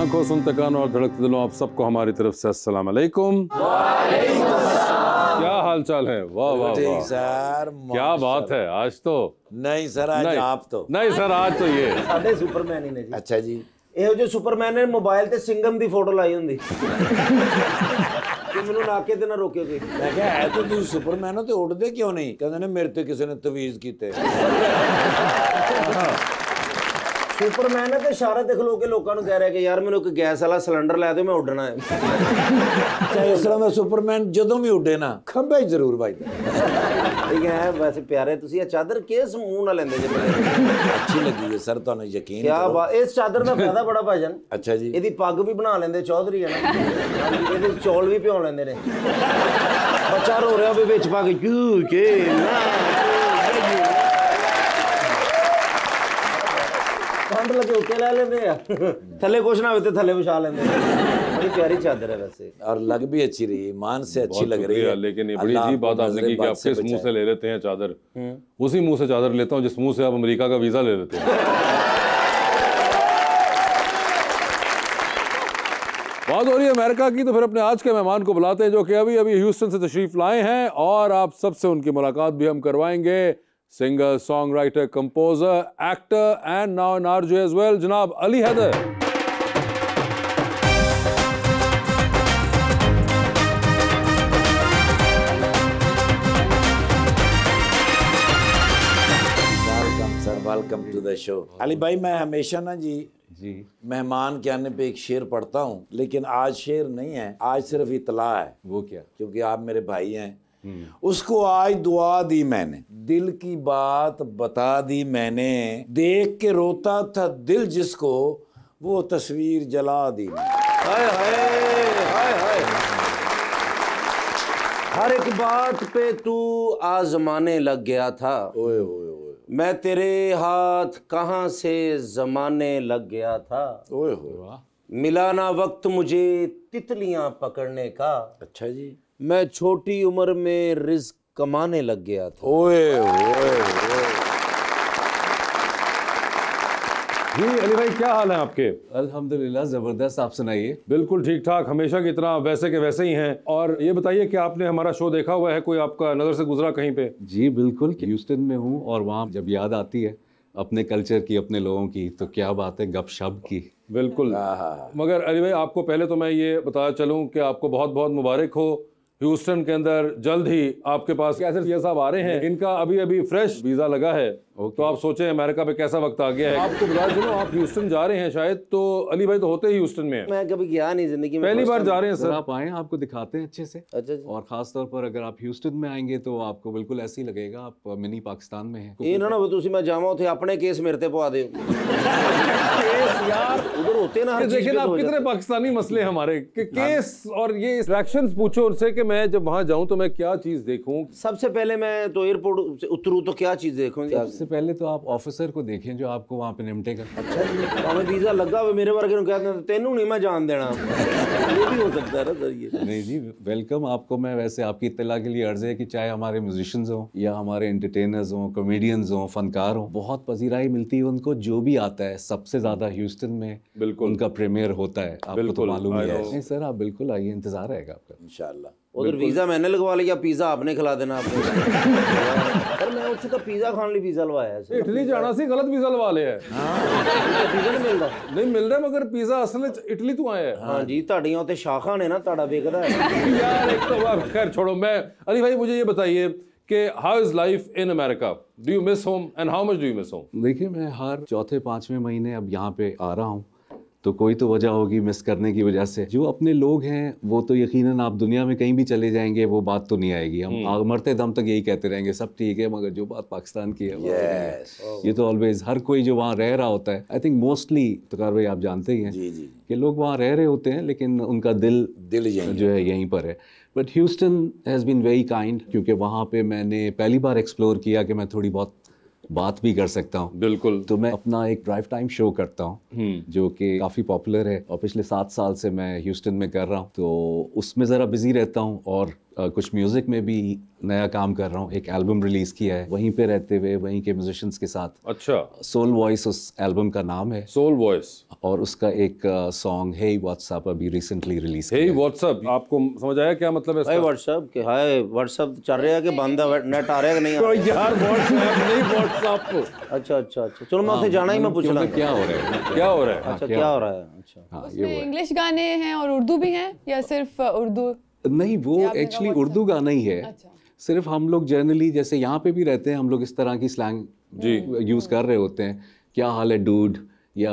आंखों, सुनते कानों और धड़कते दिलों, आप सबको हमारी तरफ से अस्सलाम वालेकुम। क्या हाल चाल है? वाह वाह वाह सर, क्या बात है। आज तो नहीं सर, आज आप तो नहीं सर, आज तो ये ਸਾਡੇ ਸੁਪਰਮੈਨ ਹੀ ਨੇ ਜੀ। अच्छा जी, ਇਹੋ ਜਿਹੇ ਸੁਪਰਮੈਨ ਨੇ ਮੋਬਾਈਲ ਤੇ ਸਿੰਗਮ ਦੀ ਫੋਟੋ ਲਾਈ ਹੁੰਦੀ ਕਿ ਮੈਨੂੰ ਨਾਕੇ ਤੇ ਨਾ ਰੋਕੇ ਕੋਈ। मैं क्या है तो तुम सुपरमैन हो तो उड़ते क्यों नहीं? कहते ने मेरे ते किसी ने तवीज कीते। ਸੁਪਰਮੈਨ ਹੈ ਤੇ ਇਸ਼ਾਰਾ ਤੇ ਖਲੋ ਕੇ ਲੋਕਾਂ ਨੂੰ ਕਹਿ ਰਿਹਾ ਕਿ ਯਾਰ ਮੈਨੂੰ ਇੱਕ ਗੈਸ ਵਾਲਾ ਸਿਲੰਡਰ ਲੈ ਦਿਓ, ਮੈਂ ਉੱਡਣਾ ਹੈ। चाहे इस तरह मैं सुपरमैन जदों भी उड़े ना खंबे जरूर भाई। ਠੀਕ ਹੈ। ਵੈਸੇ ਪਿਆਰੇ ਤੁਸੀਂ ਇਹ ਚਾਦਰ ਕਿਸ ਮੂੰਹ ਨਾਲ ਲੈਂਦੇ ਜੇ? अच्छी लगी है सर, तो यकीन ਕਿਆ करो। ਬਾਤ। ਇਸ ਚਾਦਰ ਦਾ ਫਾਇਦਾ ਬੜਾ ਭਾਜਨ। अच्छा जी, ਇਹਦੀ ਪੱਗ ਵੀ ਬਣਾ ਲੈਂਦੇ ਚੌਧਰੀ ਹੈ ਨਾ। ਹਾਂਜੀ, ਇਹਦੇ ਚੌਲ ਵੀ ਭਿਉਂ ਲੈਂਦੇ ਨੇ। ਬੱਚਾ ਰੋ ਰਿਹਾ ਹੋਵੇ ਵਿੱਚ ਪਾ ਕੇ ਚੂ ਕੇ ਨਾ ਠੰਡ ਲੱਗੇ ਉੱਤੇ ਲੈ ਲੈਂਦੇ ਆ, ਥੱਲੇ ਕੁਛ ਨਾ ਹੋਵੇ ਤੇ ਥੱਲੇ ਵਿਛਾ ਲੈਂਦੇ ਨੇ। बड़ी प्यारी चादर है वैसे, और लग भी अच्छी रही है, मान से अच्छी लग रही है। लेकिन ये बड़ी अजीब बात आपने की कि आप किस मुंह से ले लेते हैं चादर। उसी मुंह से चादर लेता हूँ जिस मुंह से आप अमेरिका का वीजा ले लेते हैं। बात हो रही है अमेरिका की, तो फिर अपने आज के मेहमान को बुलाते हैं जो कि अभी अभी ह्यूस्टन से तशरीफ लाए हैं और आप सबसे उनकी मुलाकात भी हम करवाएंगे। Singer, song writer, composer, actor and now an RJ as well, जनाब Ali Haider. Welcome to the show. Ali भाई, मैं हमेशा ना जी मेहमान के आने पे एक शेर पढ़ता हूँ, लेकिन आज शेर नहीं है, आज सिर्फ इतला है। वो क्या? क्योंकि आप मेरे भाई हैं। उसको आज दुआ दी मैंने, दिल की बात बता दी मैंने, देख के रोता था दिल जिसको वो तस्वीर जला दी मैंने। हाय हाय हाय हाय। हर एक बात पे तू आजमाने लग गया था, ओए ओए ओए, मैं तेरे हाथ कहाँ से जमाने लग गया था, ओए ओए, मिला ना वक्त मुझे तितलियां पकड़ने का, अच्छा जी, मैं छोटी उम्र में रिस्क कमाने लग गया था। ओए ओए ओए। जी अली भाई, क्या हाल है आपके? अल्हम्दुलिल्लाह, ज़बरदस्त। आप सुनाइए। बिल्कुल ठीक ठाक, हमेशा की तरह वैसे के वैसे ही हैं। और ये बताइए कि आपने हमारा शो देखा हुआ है, कोई आपका नज़र से गुजरा कहीं पे? जी बिल्कुल, ह्यूस्टन में हूँ और वहाँ जब याद आती है अपने कल्चर की, अपने लोगों की, तो क्या बात है गपशप की। बिल्कुल। मगर अली भाई, आपको पहले तो मैं ये बताया चलूँ कि आपको बहुत बहुत मुबारक हो। ह्यूस्टन के अंदर जल्द ही आपके पास कैसे ये साहब आ रहे हैं, इनका अभी अभी फ्रेश वीज़ा लगा है। तो आप सोचें अमेरिका पे कैसा वक्त आ गया है। आपको बता चलो, आप ह्यूस्टन जा रहे हैं शायद, तो अली भाई तो होते ही ह्यूस्टन में हैं। मैं कभी गया नहीं जिंदगी में, पहली बार जा रहे हैं सर सर। आप आएँ, आपको दिखाते हैं अच्छे से। अच्छा जी। और ख़ास तौर पर अगर आप ह्यूस्टन में आएंगे तो आपको बिल्कुल ऐसे ही लगेगा आप मिनी पाकिस्तान में हैं। ਇਹ ਨਾ ਹੋਵੇ ਤੁਸੀਂ ਮੈਂ ਜਾਵਾਂ ਉੱਥੇ ਆਪਣੇ ਕੇਸ ਮੇਰੇ ਤੇ ਪਵਾ ਦਿਓ। यार उधर होते ना हर चीज लेकिन पे आप तो हो कितने जाता है। पाकिस्तानी मसले हमारे कि केस और ये रिएक्शंस पूछो उनसे कि मैं जब वहां जाऊं तो मैं क्या चीज देखूं। सबसे पहले मैं तो एयरपोर्ट से उतरूँ तो क्या चीज देखूँ? सबसे पहले तो आप ऑफिसर को देखें जो आपको वहाँ पे निपटेगा। अच्छा जी, हमें वीजा लगा हुआ मेरे वर्गे कहते हैं तेनू नहीं मैं जान देना। ये भी हो सकता है ना सर ये? नहीं जी, वेलकम। आपको मैं वैसे आपकी इत्तला के लिए अर्ज है कि चाहे हमारे म्यूजिशियंस हों या हमारे एंटरटेनर्स हों, कॉमेडियंस हों, फनकार हों, बहुत पजीराई मिलती है उनको। जो भी आता है सबसे ज़्यादा ह्यूस्टन में बिल्कुल उनका प्रीमियर होता है, आपको तो मालूम ही है। know। नहीं सर, आप बिल्कुल आइए, इंतज़ार रहेगा आपका इंशाल्लाह। उधर वीजा मैंने लगवा लिया, पिज्जा आपने खिला देना आपने। पर मैं उससे तो पिज्जा खाने लिए वीजा लवाया है। इटली जाना सी गलत वीजा लवा लिया है। पिज्जा नहीं मिलता। नहीं मिल रहा, मगर पिज्जा असल में इटली तो आया है। हाँ जी, ਤੁਹਾਡੀਆਂ ਉੱਤੇ ਸ਼ਾਖਾਂ ਨੇ ਨਾ, ਤੁਹਾਡਾ ਵੇਖਦਾ ਹੈ। यार एक तो बात खैर छोड़ो। मैं अली भाई, मुझे ये बताइए कि how is life in America? Do you miss home and how much do you miss home? देखिए, मैं हर चौथे पाँचवें महीने अब यहाँ पे आ रहा हूँ, तो कोई तो वजह होगी मिस करने की वजह से। जो अपने लोग हैं वो तो यकीनन आप दुनिया में कहीं भी चले जाएंगे वो बात तो नहीं आएगी। हम मरते दम तक यही कहते रहेंगे सब ठीक है, मगर जो बात पाकिस्तान की है वो Yes। ये तो ऑलवेज हर कोई जो वहाँ रह रहा होता है, आई थिंक मोस्टली तुकार भाई आप जानते ही हैं जी जी, कि लोग वहाँ रह रहे होते हैं लेकिन उनका दिल यहीं जो है यहीं पर है। But Houston has been very kind, क्योंकि वहाँ पे मैंने पहली बार एक्सप्लोर किया कि मैं थोड़ी बहुत बात भी कर सकता हूँ। बिल्कुल। तो मैं अपना एक ड्राइव टाइम शो करता हूँ जो कि काफ़ी पॉपुलर है और पिछले 7 साल से मैं ह्यूस्टन में कर रहा हूँ, तो उसमें ज़रा बिजी रहता हूँ। और कुछ म्यूजिक में भी नया काम कर रहा हूँ। एक एल्बम रिलीज किया है वहीं पे रहते हुए, वहीं के म्यूजिशियंस के साथ। अच्छा, सोल वॉइस उस एल्बम का नाम है। Soul voice. और उसका एक सॉन्ग हे व्हाट्सएप अभी रिसेंटली रिलीज हे व्हाट्सएप, आपको समझ आया क्या मतलब है इसका? हाय व्हाट्सएप के, हाय व्हाट्सएप चल रहा है कि बंद है, नेट आ रहा है कि नहीं आ तो रहा? यार व्हाट्सएप नहीं, व्हाट्सएप। अच्छा अच्छा अच्छा, चलो मैं उसे जाना ही मैं पूछ रहा क्योंकि क्या हो रहा है। क्या हो रहा है? अच्छा क्या हो रहा है? अच्छा हाँ, ये उसमें इंग्लिश गाने हैं और उर्दू भी हैं या सिर्फ उर्दू? नहीं, वो एक्चुअली उर्दू गाना ही है। अच्छा। सिर्फ हम लोग जनरली जैसे यहाँ पे भी रहते हैं, हम लोग इस तरह की स्लैंग यूज कर रहे होते हैं। क्या हाल है डूड, या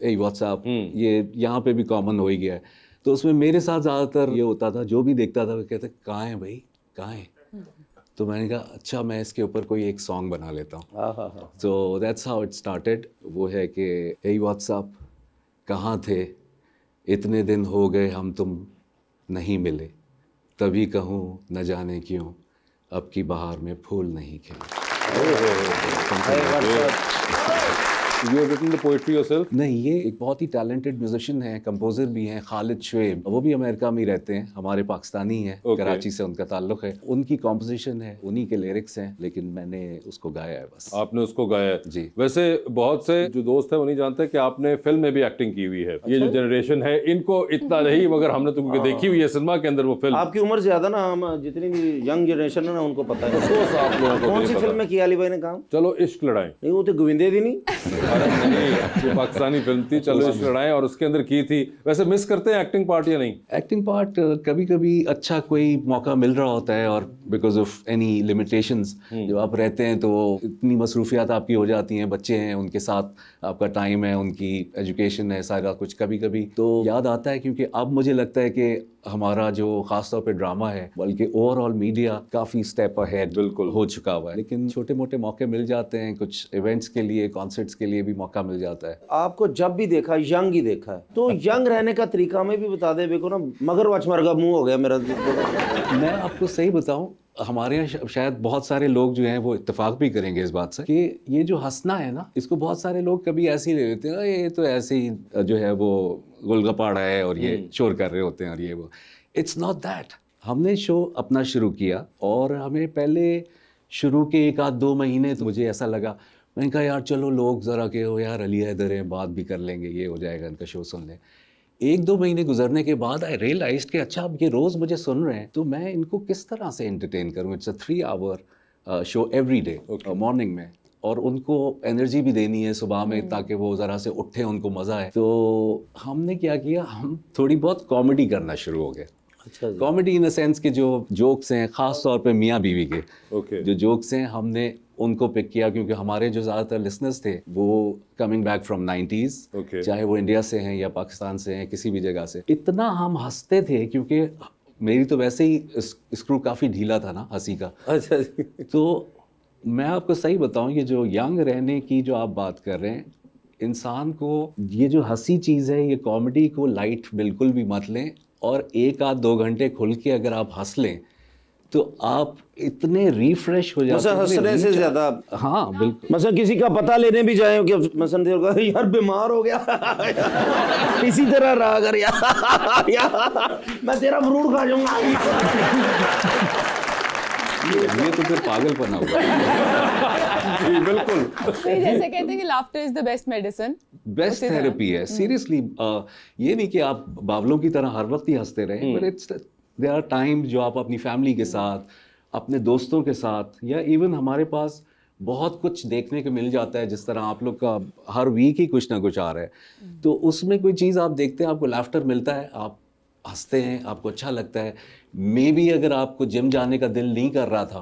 ए व्हाट्सएप, ये यहाँ पे भी कॉमन हो ही गया है। तो उसमें मेरे साथ ज़्यादातर ये होता था, जो भी देखता था वो कहते कहाँ है भाई, कहाँ है? तो मैंने कहा अच्छा मैं इसके ऊपर कोई एक सॉन्ग बना लेता हूँ। So that's how it started. वो है कि ए व्हाट्सएप कहाँ थे, इतने दिन हो गए हम तुम नहीं मिले, तभी कहूँ न जाने क्यों अब की बहार में फूल नहीं खिले। You have written the poetry yourself? नहीं, ये एक बहुत ही टैलेंटेड म्यूजिशियन है, कंपोजर भी हैं, खालिद शुएब। वो भी अमेरिका में ही रहते हैं, हमारे पाकिस्तानी हैं। कराची से उनका ताल्लुक है। उनकी कॉम्पोजिशन है, उन्हीं के लिरिक्स हैं, लेकिन मैंने उसको गाया है बस। आपने उसको गाया है जी। वैसे बहुत से जो दोस्त हैं वो नहीं जानते कि आपने फिल्म में भी एक्टिंग की हुई है। ये जो जनरेशन है इनको इतना नहीं, मगर हमने तुमको देखी हुई है सिनेमा के अंदर वो फिल्म। आपकी उम्र ज्यादा ना, हम जितनी भी यंग जनरेशन है ना उनको पता है। आप लोगों को कौन सी फिल्म में किया अली भाई ने काम? चलो इश्क लड़ाएं। नहीं वो तो गोविंदे दी नहीं। अरे नहीं, ये पाकिस्तानी फिल्म थी चलो इश्क लड़ाएं, और उसके अंदर की थी। वैसे मिस करते हैं एक्टिंग पार्ट या नहीं? एक्टिंग पार्ट कभी कभी अच्छा कोई मौका मिल रहा होता है, और बिकॉज ऑफ एनी लिमिटेशंस जब आप रहते हैं तो इतनी मसरूफियात आपकी हो जाती हैं, बच्चे हैं उनके साथ आपका टाइम है, उनकी एजुकेशन है, सारा कुछ कभी कभी तो याद आता है। क्योंकि अब मुझे लगता है कि हमारा जो खासतौर पे ड्रामा है, बल्कि ओवरऑल मीडिया काफ़ी स्टेप अहेड बिल्कुल हो चुका हुआ है। लेकिन छोटे मोटे मौके मिल जाते हैं, कुछ इवेंट्स के लिए, कॉन्सर्ट्स के लिए भी मौका मिल जाता है। आपको जब भी देखा यंग ही देखा है, तो यंग रहने का तरीका में भी बता दे बेको ना। मगर वचमर का मुंह हो गया मेरा। मैं आपको सही बताऊं, हमारे यहाँ शायद बहुत सारे लोग जो हैं वो इत्तेफाक भी करेंगे इस बात से कि ये जो हंसना है ना, इसको बहुत सारे लोग कभी ऐसे ही ले लेते हैं, ये तो ऐसे ही जो है वो गोलगप्पाड़ा है और ये शोर कर रहे होते हैं और ये वो। It's not that. हमने शो अपना शुरू किया और हमें पहले शुरू के 1-2 महीने तो मुझे ऐसा लगा, मैंने कहा यार चलो लोग ज़रा के हो यार, अली हैदर हैं, बात भी कर लेंगे, ये हो जाएगा, इनका शो सुन लें। 1-2 महीने गुजरने के बाद आई रियलाइज्ड कि अच्छा अब ये रोज़ मुझे सुन रहे हैं, तो मैं इनको किस तरह से एंटरटेन करूँ। It's a 3 hour show every day morning में, और उनको एनर्जी भी देनी है सुबह में ताकि वो ज़रा से उठे, उनको मज़ा आए। तो हमने क्या किया, हम थोड़ी बहुत कॉमेडी करना शुरू हो गए। अच्छा, कॉमेडी इन द सेंस के जो जोक्स हैं, ख़ास तौर पे मियाँ बीवी के जो जोक्स हैं, हमने उनको पिक किया। क्योंकि हमारे जो ज़्यादातर लिसनर्स थे वो कमिंग बैक फ्रॉम 90s, चाहे वो इंडिया से हैं या पाकिस्तान से हैं, किसी भी जगह से। इतना हम हंसते थे क्योंकि मेरी तो वैसे ही स्क्रू काफ़ी ढीला था ना हंसी का। अच्छा। तो मैं आपको सही बताऊं, ये जो यंग रहने की जो आप बात कर रहे हैं, इंसान को ये जो हंसी चीज़ है, ये कॉमेडी को लाइट बिल्कुल भी मत लें, और 1-2 घंटे खुल के अगर आप हंस लें तो आप इतने रिफ्रेश हो जाते हैं। हंसने से ज्यादा, हाँ बिल्कुल। मतलब किसी का पता लेने भी जाए कि मतलब यार बीमार हो गया इसी तरह रहा अगर यार मैं तेरा फ्रूट खा जाऊंगा, ये तो फिर पागलपना होगा। बिल्कुल। तो जैसे कहते हैं कि laughter is the best medicine, best therapy है सीरियसली। ये नहीं कि आप बावलों की तरह हर वक्त ही हंसते रहें, but it's there are time जो आप अपनी फैमिली के साथ, अपने दोस्तों के साथ, या इवन हमारे पास बहुत कुछ देखने को मिल जाता है। जिस तरह आप लोग का हर वीक ही कुछ ना कुछ आ रहा है, तो उसमें कोई चीज़ आप देखते हैं, आपको लाफ्टर मिलता है, आप हंसते हैं, आपको अच्छा लगता है। मे बी अगर आपको जिम जाने का दिल नहीं कर रहा था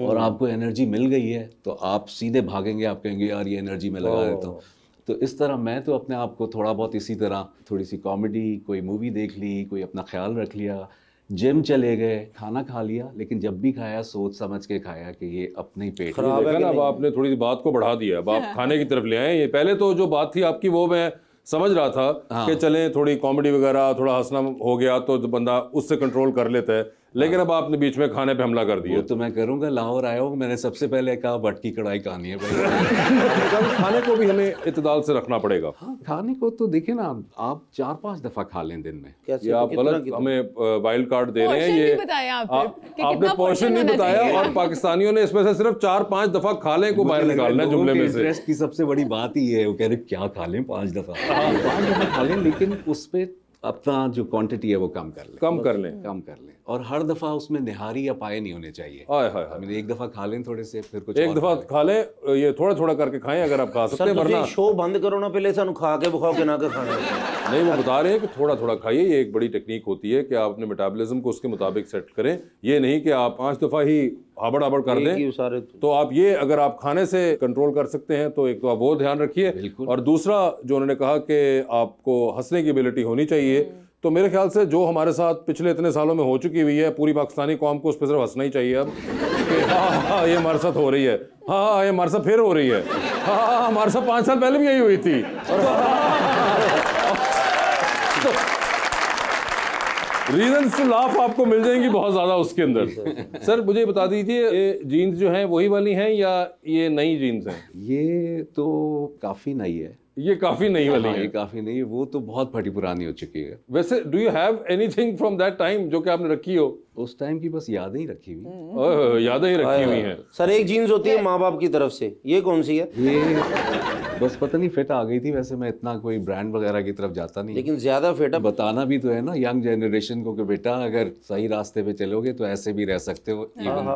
और आपको एनर्जी मिल गई है, तो आप सीधे भागेंगे, आप कहेंगे यार ये एनर्जी मैं लगा देता हूँ। तो इस तरह मैं तो अपने आप को थोड़ा बहुत इसी तरह, थोड़ी सी कॉमेडी, कोई मूवी देख ली, कोई अपना ख्याल रख लिया, जिम चले गए, खाना खा लिया, लेकिन जब भी खाया सोच समझ के खाया कि ये अपने ही पेट खराब है। अब आपने थोड़ी सी बात को बढ़ा दिया, अब आप खाने की तरफ ले आए। ये पहले तो जो बात थी आपकी वो मैं समझ रहा था कि चलें थोड़ी कॉमेडी वगैरह, थोड़ा हंसना हो गया तो बंदा उससे कंट्रोल कर लेता है, लेकिन अब आपने बीच में खाने पे हमला कर वो दिया। तो मैं करूंगा, लाहौर आया हूँ, मैंने सबसे पहले कहा भटकी कढ़ाई कहानी है भाई। खाने को भी हमें इत्तेदाल से रखना पड़ेगा। हाँ, खाने को तो देखिए ना, आप 4-5 दफा खा लें दिन में। ये आप गलत हमें वाइल्ड कार्ड दे रहे हैं। Portion ये भी बताया आपने, कि आपने कितना पोर्शन portion नहीं होना बताया, चाहिए। और पाकिस्तानियों ने इसमें से सिर्फ 4-5 दफा खा लें को बाहर निकालना है जुमले में से। इंटरेस्ट की सबसे बड़ी बात ही है, वो कह रहे क्या खा लें 5 दफा, 5 दफा खा लें, लेकिन उस पे अपना जो क्वांटिटी है वो कम कर लें, कम कर लें। कम कर लें। और हर दफा उसमें निहारी या पाए नहीं होने चाहिए। हाय हाय हाय। मैंने एक दफा खा लें थोड़े से, फिर कुछ एक और दफा खा लें। खा लें, ये थोड़ा थोड़ा करके खाएं अगर आप खा सकते सर हैं, वरना ਤੁਸੀਂ ਸ਼ੋਅ ਬੰਦ ਕਰੋ ਨਾ ਪਹਿਲੇ ਸਾਨੂੰ खा के ਵਿਖਾਓ ਕਿੰਨਾ ਕੁ ਖਾਣਾ ਹੈ। नहीं। वो बता रहे हैं कि थोड़ा थोड़ा खाइए। ये एक बड़ी टेक्निक होती है कि आप अपने मेटाबॉलिज्म को उसके मुताबिक सेट करें। ये नहीं कि आप 5 दफा ही हाबड़ हाबड़ कर दें। कि सारे तो आप ये अगर आप खाने से कंट्रोल कर सकते हैं तो एक तो आप वो ध्यान रखिए, और दूसरा जो उन्होंने कहा कि आपको हंसने की एबिलिटी होनी चाहिए, तो मेरे ख्याल से जो हमारे साथ पिछले इतने सालों में हो चुकी हुई है, पूरी पाकिस्तानी कौम को उस पर सिर्फ हंसना ही चाहिए अब कि हाँ ये हमारे साथ हो रही है, हाँ ये हमारे साथ फिर हो रही है, हाँ हमारे साथ 5 साल पहले भी यही हुई थी। रीजंस टू लाफ आपको मिल जाएंगी बहुत ज्यादा उसके अंदर। सर मुझे बता दीजिए, ये जीन्स जो हैं वही वाली हैं या ये नई जीन्स हैं? ये तो काफी नई है। ये काफी नई वाली हाँ, है। ये काफी नहीं है, वो तो बहुत फटी पुरानी हो चुकी है। वैसे do you have anything from that time जो कि आपने रखी हो? उस टाइम की बस यादें ही रखी हुई। ओह, यादें ही रखी हुई हैं। सर एक जीन्स होती है माँ बाप की तरफ से, ये कौन सी है? ये बस पता नहीं फिट आ गई थी। वैसे मैं इतना कोई ब्रांड वगैरह की तरफ जाता नहीं, लेकिन ज्यादा फिट है। बताना भी तो है ना यंग जनरेशन को कि बेटा अगर सही रास्ते पे चलोगे तो ऐसे भी रह सकते हो। इवन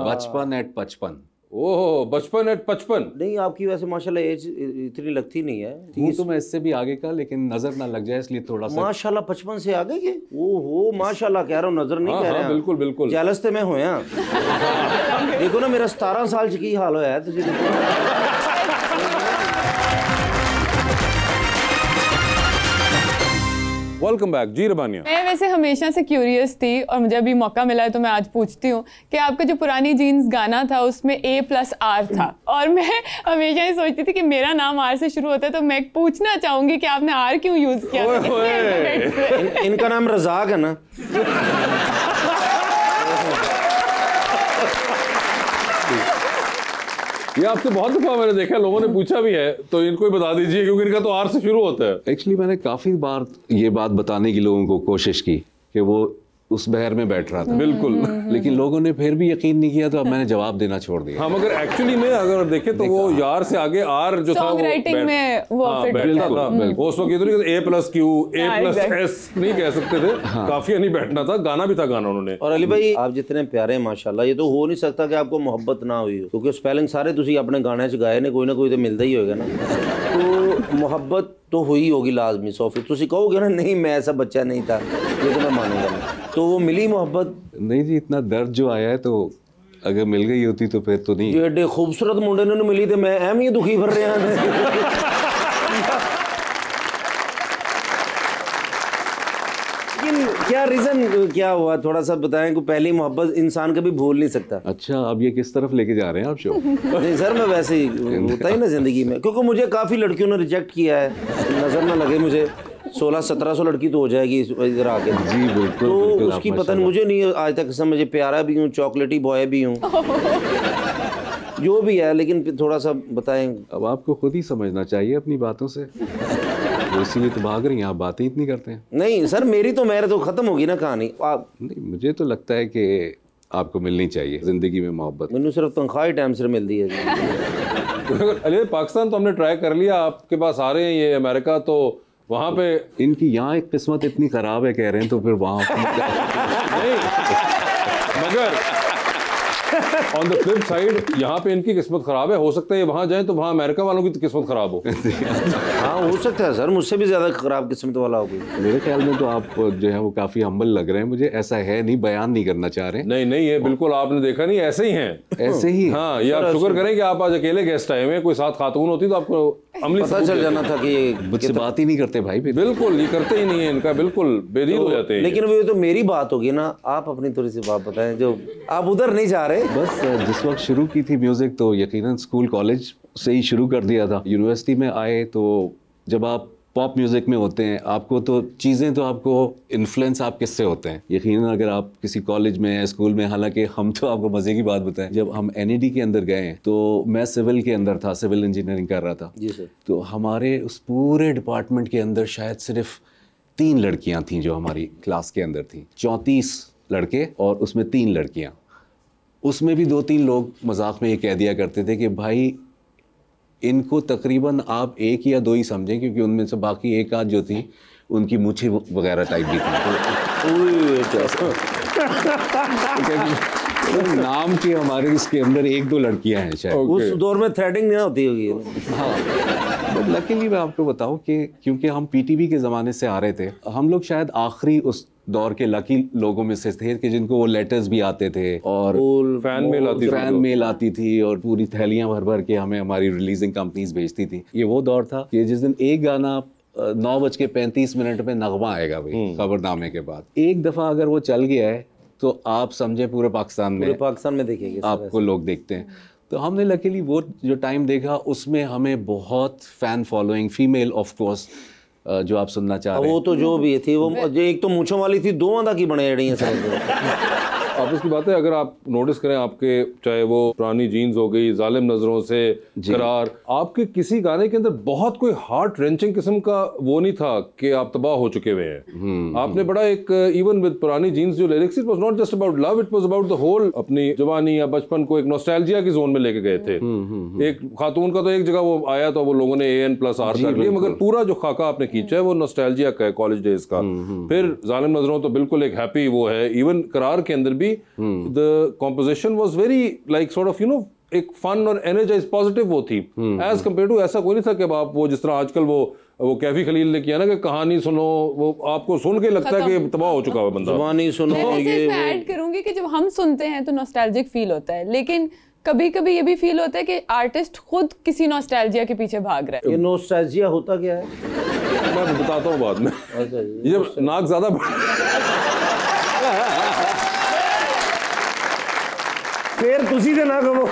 बचपन एट 55। ओह, बचपन एट 55। नहीं आपकी वैसे माशाल्लाह एज इतनी लगती नहीं है। हूँ तो मैं इससे भी आगे का, लेकिन नजर ना लग जाए इसलिए थोड़ा सा। माशाल्लाह 55 से आगे के? ओहो माशाल्लाह कह रहा हूँ, नजर नहीं हाँ, कह रहे हाँ, हैं। बिल्कुल बिल्कुल। जैलस ते मैं होया देखो ना मेरा 17 साल च की हाल होया है तुसी देखो। वेलकम बैक जी रबानिया। मैं वैसे हमेशा से क्यूरियस थी और मुझे अभी मौका मिला है तो मैं आज पूछती हूँ कि आपका जो पुरानी जीन्स गाना था उसमें A+R था, और मैं हमेशा ही सोचती थी कि मेरा नाम R से शुरू होता है, तो मैं पूछना चाहूंगी कि आपने R क्यों यूज किया था? ओए, ओए। इनका नाम रजाक है ना। ये आपसे बहुत दफा मैंने देखा, लोगों ने पूछा भी है, तो इनको ही बता दीजिए क्योंकि इनका तो आर से शुरू होता है। एक्चुअली मैंने काफी बार ये बात बताने की लोगों को कोशिश की कि वो उस बहर में बैठ रहा था, बिल्कुल, लेकिन लोगों ने फिर भी यकीन नहीं किया, तो अब मैंने जवाब देना छोड़ दिया। हाँ मगर एक्चुअली में अगर देखें तो वो यार से आगे आर जो था वो Song writing में वो fit बैठता होता था। वो उस वक्त ये तो नहीं A+Q A+S नहीं कह सकते थे, काफी नहीं बैठना था, गाना भी था गाना उन्होंने। और अली भाई आप जितने प्यारे हैं माशाल्लाह, ये तो हो नहीं सकता कि आपको मोहब्बत ना हुई हो, क्योंकि स्पेलिंग सारे तुसी अपने गाने च गाए ने, कोई ना कोई तो मिलता ही होगा ना। तो मोहब्बत तो हुई होगी लाजमी। सोफी तुसी कहोगे ना नहीं मैं ऐसा बच्चा नहीं था, ये तो मैं मानूंगा नहीं, तो वो मिली मोहब्बत? नहीं जी, इतना दर्द जो आया है तो अगर मिल गई होती तो फिर तो नहीं। जो एडे खूबसूरत मुंडे ने मिली तो मैं एम ही दुखी फिर रहा हैं। लेकिन क्या रीजन क्या हुआ, थोड़ा सा बताएं कि पहली मोहब्बत इंसान कभी भूल नहीं सकता। अच्छा, अब ये किस तरफ लेके जा रहे हैं आप शो? नहीं सर मैं वैसे ही होता ही ना जिंदगी में, क्योंकि मुझे काफी लड़कियों ने रिजेक्ट किया है, नजर ना लगे मुझे 1600-1700 लड़की तो हो जाएगी इधर आके। जी बिल्कुल, तो बिल्कुल, उसकी आप पता नहीं, मुझे नहीं आज तक समझे, प्यारा भी हूँ, चॉकलेटी बॉय भी हूँ, जो भी है, लेकिन फिर थोड़ा सा बताएं। अब आपको खुद ही समझना चाहिए अपनी बातों से, तो इसीलिए तो भाग रही हैं आप, बातें इतनी करते हैं। नहीं सर मेरी तो मेरे तो खत्म होगी ना कहानी। आप नहीं, मुझे तो लगता है कि आपको मिलनी चाहिए जिंदगी में मोहब्बत। मैंने सिर्फ तनख्वाह ही टाइम से मिलती है। अरे पाकिस्तान तो हमने ट्राई कर लिया, आपके पास आ रहे हैं ये अमेरिका, तो वहाँ पे इनकी यहाँ एक किस्मत इतनी खराब है कह रहे हैं, तो फिर वहाँ नहीं, मगर ऑन द फ्लिप साइड यहाँ पे इनकी किस्मत खराब है, हो सकता है वहाँ जाएं तो वहाँ अमेरिका वालों की तो किस्मत खराब हो। हाँ हो सकता है सर, मुझसे भी ज्यादा खराब किस्मत वाला हो गई। मेरे ख्याल में तो आप जो है वो काफी हम्बल लग रहे हैं मुझे, ऐसा है नहीं, बयान नहीं करना चाह रहे हैं। नहीं नहीं, ये बिल्कुल आपने देखा नहीं, ऐसे ही हैं, ऐसे ही। हाँ ये आप शुक्र करें कि आप आज अकेले गेस्ट आए हुए हैं, कोई साथ खातून होती तो आपको अमली पता चल जाना था कि ये मुझसे बात ही नहीं करते भाई। बिल्कुल ये करते ही नहीं है, इनका बिल्कुल बेदीद हो जाते हैं। लेकिन वो तो मेरी बात होगी ना, आप अपनी थोड़ी सी बात बताएं, जो आप उधर नहीं जा रहे। बस जिस वक्त शुरू की थी म्यूजिक तो यकीनन स्कूल कॉलेज से ही शुरू कर दिया था। यूनिवर्सिटी में आए तो जब आप पॉप म्यूज़िक में होते हैं, आपको तो चीज़ें तो आपको इन्फ्लुएंस आप किससे होते हैं। यकीनन अगर आप किसी कॉलेज में या स्कूल में, हालांकि हम तो आपको मज़े की बात बताएं, जब हम NED के अंदर गए तो मैं सिविल के अंदर था, सिविल इंजीनियरिंग कर रहा था जी सर। तो हमारे उस पूरे डिपार्टमेंट के अंदर शायद सिर्फ 3 लड़कियां थीं जो हमारी क्लास के अंदर थीं। 34 लड़के और उसमें 3 लड़कियां। उसमें भी 2-3 लोग मजाक में ये कह दिया करते थे कि भाई इनको तकरीबन आप 1 या 2 ही समझें, क्योंकि उनमें से बाकी 1 आध जो थी उनकी मूछें वगैरह टाइप भी थी। तो नाम के हमारे इसके अंदर 1-2 लड़कियां हैं शायद। उस दौर में थ्रेडिंग नहीं होती होगी। हाँ, बट लकीली मैं आपको बताऊं कि क्योंकि हम PTV के ज़माने से आ रहे थे, हम लोग शायद आखिरी उस दौर के लकी लोगों में से थे कि जिनको वो लेटर्स भी आते थे और फैन मेल आती थी और पूरी थैलियां भर भर के हमें हमारी रिलीजिंग कंपनीज भेजती थी। ये वो दौर था कि जिस दिन एक गाना 9:35 पे नगमा आएगा भाई खबरनामे के बाद, एक दफ़ा अगर वो चल गया है तो आप समझे पूरे पाकिस्तान में देखेंगे आपको लोग देखते हैं। तो हमने लकीली वो जो टाइम देखा उसमें हमें बहुत fan following, female of course, जो आप सुनना चाह रहे हैं वो तो जो भी थी वो एक तो मूंछों वाली थी, 2 आधा की बने रही हैं। आप इसकी बात है, अगर आप नोटिस करें आपके चाहे वो पुरानी जीन्स हो गई, जालिम नजरों से, करार, आपके किसी गाने के अंदर बहुत कोई हार्ट रेंचिंग किस्म का वो नहीं था कि आप तबाह हो चुके हुए हैं। आपने बड़ा एक इवन विद पुरानी जीन्स जो lyrics, it was not just about love, it was about the whole, अपनी जवानी या बचपन को एक नॉस्टैल्जिया की जोन में लेके गए थे। एक खातून का तो एक जगह वो आया तो वो लोगों ने AN+R कर लिया, मगर पूरा जो खाका आपने खींचा है वो नॉस्टैल्जिया का है, कॉलेज डेज का। फिर जालिम नजरों तो बिल्कुल एक हैप्पी वो है। इवन करार के अंदर भी the composition was very like sort of एक फन और एनर्जाइज पॉजिटिव वो थी एज कम्पेयर टू, ऐसा कोई नहीं था कि आप वो जिस तरह आजकल वो कैफी खलील ने किया ना कि कहानी सुनो, वो आपको सुन के लगता है कि तबाह हो चुका है बंदा। जवानी सुनो, ये ऐड करूंगी कि जब हम सुनते हैं तो नॉस्टैल्जिक फील होता है, लेकिन कभी कभी ये भी फील होता है कि आर्टिस्ट खुद किसी नॉस्टैल्जिया के पीछे भाग रहा है। ये नॉस्टैल्जिया होता क्या है मैं बताता हूँ बाद में। ये जब नाक ज्यादा फिर तुसी दे ना कहो।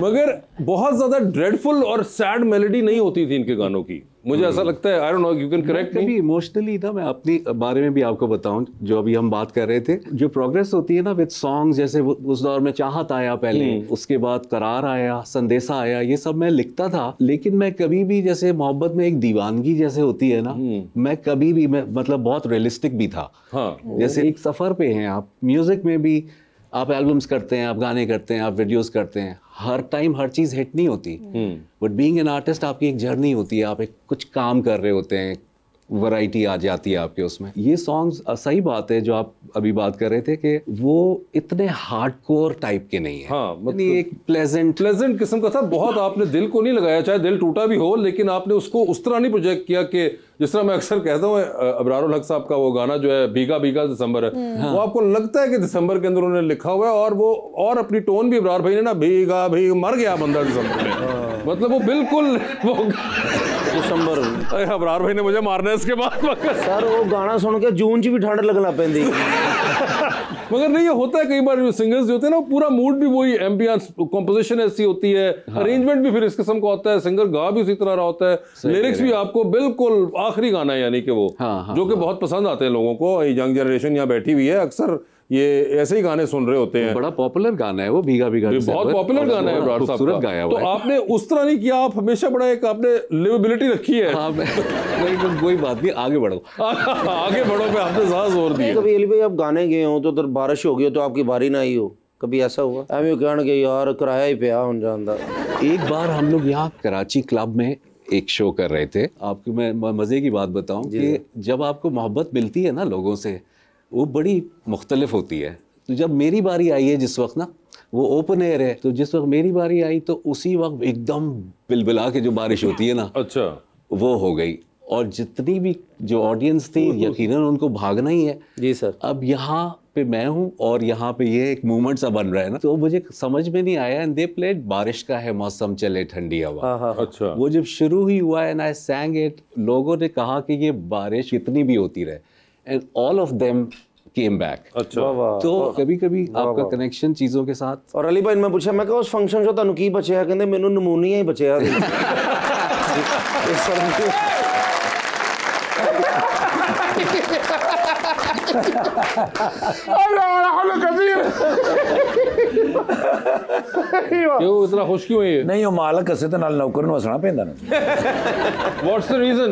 मगर बहुत ज्यादा ड्रेडफुल और सैड मेलोडी नहीं होती थी इनके गानों की, मुझे ऐसा लगता है। I don't know, you can correct मी। कभी इमोशनली ना मैं अपनी बारे में भी आपको बताऊं, जो अभी हम बात कर रहे थे, जो प्रोग्रेस होती है ना विद सॉन्ग्स, जैसे उस दौर में चाहत आया पहले, उसके बाद करार आया, संदेशा आया, ये सब मैं लिखता था। लेकिन मैं कभी भी, जैसे मोहब्बत में एक दीवानगी जैसे होती है ना, मैं कभी भी, मैं मतलब बहुत रियलिस्टिक भी था। जैसे एक सफर पे हैं आप, म्यूजिक में भी आप एल्बम्स करते हैं, आप गाने करते हैं, आप वीडियोस करते हैं, हर टाइम हर चीज़ हिट नहीं होती। बट बीइंग एन आर्टिस्ट आपकी एक जर्नी होती है, आप एक कुछ काम कर रहे होते हैं, वैरायटी आ जाती है आपके उसमें। ये सॉन्ग्स, सही बात है जो आप अभी बात कर रहे थे कि वो इतने हार्डकोर टाइप के नहीं है। हाँ, मतलब एक प्लेजेंट किस्म का था। बहुत आपने दिल को नहीं लगाया, चाहे दिल टूटा भी हो, लेकिन आपने उसको उस तरह नहीं प्रोजेक्ट किया कि जिस तरह मैं अक्सर कहता हूँ, अबरारुल हक साहब का वो गाना जो है भीगा भीगा दिसंबर है, वो आपको लगता है कि दिसंबर के अंदर उन्होंने लिखा हुआ है, और वो और अपनी टोन भी अबरार भाई ने ना, भीगा भीग मर गया बंदा दिसंबर में, मतलब वो बिल्कुल वो दिसंबर। अबरार भाई ने मुझे मारना है इसके बाद। सर वो गाना सुन के जून च भी ठंड लगना पैंदी। मगर नहीं, ये होता है कई बार जो सिंगर्स जो होते हैं ना, पूरा मूड भी वही, एम्बियंस, कंपोजिशन ऐसी होती है, अरेंजमेंट भी फिर इस किस्म का होता है, सिंगर गा भी उसी तरह रहा होता है, लिरिक्स भी आपको बिल्कुल आखिरी गाना है, यानी कि वो जो कि बहुत पसंद आते हैं लोगों को। यंग जनरेशन यहाँ बैठी हुई है, अक्सर ये ऐसे ही गाने सुन रहे होते हैं। बड़ा पॉपुलर गाना है वो, भीगा भीगा, बहुत पॉपुलर गाना है अबरार साहब का। गाया तो आपने उस तरह नहीं किया, आप हमेशा बड़ा एक आपने लिवेबिलिटी रखी है। हाँ, कोई बात नहीं, आगे बढ़ो। आगे बढ़ो पे आपने ज्यादा जोर दिया। कभी अली भाई आप गाने गए हो तो उधर बारिश हो गई हो तो आपकी बारी ना आई हो, कभी ऐसा हुआ? एवं कहने के यार किराया ही पिया हो जाता। एक बार हम लोग यहाँ कराची क्लब में एक शो कर रहे थे। आपको मैं मज़े की बात बताऊं कि जब आपको मोहब्बत मिलती है ना लोगों से, वो बड़ी मुख्तलिफ होती है। तो जब मेरी बारी आई है जिस वक्त ना, वो ओपन एयर है, तो जिस वक्त मेरी बारी आई तो उसी वक्त एकदम बिलबिला के जो बारिश होती है ना, अच्छा, वो हो गई। और जितनी भी जो ऑडियंस थी, यकीनन उनको भागना ही है। जी सर। अब यहाँ पे मैं हूँ और यहाँ पे ये एक मूवमेंट सा बन रहा है ना, तो मुझे समझ में नहीं आया। एंड दे प्लेड बारिश का है मौसम चले ठंडी हवा। अच्छा, वो जब शुरू ही हुआ एंड आई सैंग इट, लोगों ने कहा कि ये बारिश कितनी भी होती रहे, and all of them came back. अच्छा, तो कभी कभी आपका कनेक्शन चीज़ों के साथ। और अली भाई मैं पूछा, मैं कहा उस फंक्शन चो तुहानू की बचया? कहंदे मैनू नमूनिया ही बचया। क्यों इतना खुश क्यों है? नहीं वो मालक हसे तो नाल नौकर ਨੂੰ ਹੱਸਣਾ ਪੈਂਦਾ ਨਾ। What's the reason?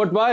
But why?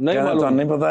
नहीं क्या मालूम। तो नहीं पता?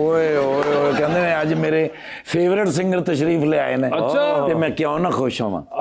ओए ओए ओए कहते हैं आज मेरे फेवरेट सिंगर तशरीफ ले आए ने। अच्छा। ते मैं क्यों ना खुश होवां।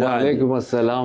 वालेकुम अस्सलाम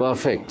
परफेक्ट।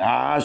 हाँ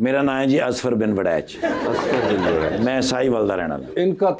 मेरा नाम है जी असफर बिन वड़ैच। मैं साहिवाल दा रहना वाला। इनका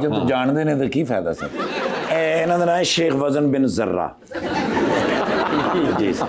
जब तो जानते ने तो की फायदा सर। इन्हां दा नाम है शेख वजन बिन जर्रा। जी सर।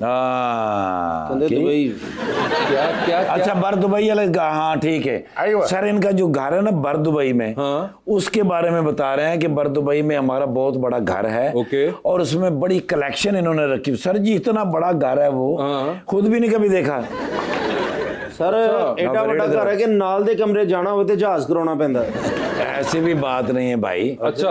कहते तो भाई क्या क्या अच्छा बर दुबई वाले हाँ ठीक है। अय्वा। सर इनका जो घर है ना बर दुबई में हाँ। उसके बारे में बता रहे हैं कि बर दुबई में हमारा बहुत बड़ा घर है। ओके। और उसमें बड़ी कलेक्शन इन्होंने रखी। सर जी इतना बड़ा घर है वो हाँ। खुद भी नहीं कभी देखा। सर एडा ਵੱਡਾ ਘਰ ਹੈ ਕਿ ਨਾਲ ਦੇ ਕਮਰੇ ਜਾਣਾ ਹੋਵੇ ਤੇ ਜਹਾਜ਼ ਕਰਾਉਣਾ ਪੈਂਦਾ। ऐसी भी बात नहीं है भाई। अच्छा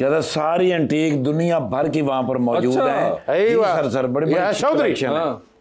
कहता सारी एंटीक दुनिया भर की वहाँ पर मौजूद अच्छा। है। अय्वा। जी सर बड़ी या बड़ी चौधरी। collection है। हाँ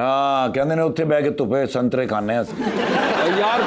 हाँ कहते ने उत्थे बैठ के धुपे संतरे खाने हैं। यार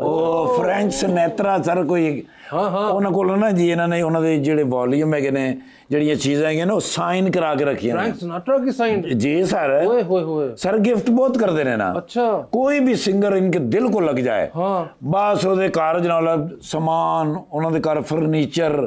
ਉਹ ਫ੍ਰੈਂਕ ਸਿਨੇਤਰਾ ਸਰ ਕੋਈ ਉਹਨਾਂ ਕੋਲ ਨਾ ਜੀ ਇਹਨਾਂ ਨੇ ਉਹਨਾਂ ਦੇ ਜਿਹੜੇ ਵੋਲੀਅਮ ਹੈਗੇ ਨੇ ਜਿਹੜੀਆਂ ਚੀਜ਼ਾਂ ਹੈਗੀਆਂ ਨੇ ਉਹ ਸਾਈਨ ਕਰਾ ਕੇ ਰੱਖੀਆਂ फ्रैंक सिनाट्रा की साइन। जी सर ओए होए होए। सर गिफ्ट बहुत करते ने ना। अच्छा कोई भी सिंगर इनके दिल को लग जाए हाँ बस ਉਹਦੇ ਕਾਰ ਨਾਲ सामान ਉਹਨਾਂ ਦੇ ਘਰ फर्नीचर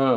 हाँ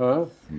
हाँ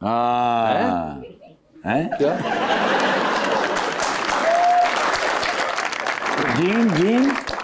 हाँ हैं क्या जीन जीन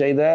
ਚਾਹੀਦਾ ਹੈ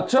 अच्छा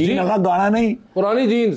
ਜੀਨ ਵਾਲਾ ਗਾਣਾ ਨਹੀਂ पुरानी जीन्स।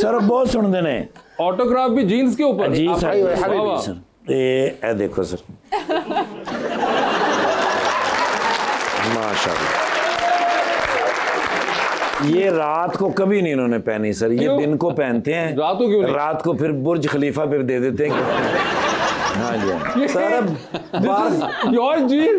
सर बहुत सुनते ने ऑटोग्राफ भी जीन्स के ऊपर। जी आप- सर अय्वा, वाह, हबीबी वाह। सर ये देखो सर माशाल्लाह ये रात को कभी नहीं इन्होंने पहनी सर ये क्यों? दिन को पहनते हैं रात को क्यों नहीं? रात को फिर बुर्ज खलीफा पे दे देते हैं हाँ जी हाँ। Your gene.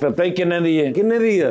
पता ही कितने दी है ਕਿੰਨੇ ਦੀ ਹੈ?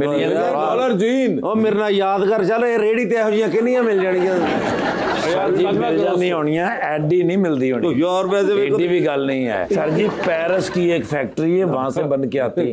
Million dollar gene. ਉਹ ਮੇਰੇ ਨਾਲ ਯਾਦ ਕਰ ਚੱਲ ਇਹ ਰੇੜੀ ਤੇ ਇਹੋ ਜਿਹੀਆਂ ਕਿੰਨੀਆਂ ਮਿਲ ਜਾਣਗੀਆਂ। सर जी मिल जानी होनी है एडी नहीं मिलती होनी ਯਾਰ ਵੈਸੇ एडी भी गल नहीं है सर जी पेरिस की एक फैक्ट्री है वहां से बन के आती है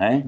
हैं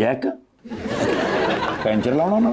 जैक पेंचर लाना ना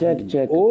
चेक चेक ओ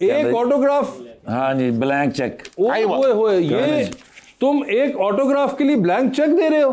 एक ऑटोग्राफ। हाँ जी ब्लैंक चेक अय्वा। ओए होए ये तुम एक ऑटोग्राफ के लिए ब्लैंक चेक दे रहे हो?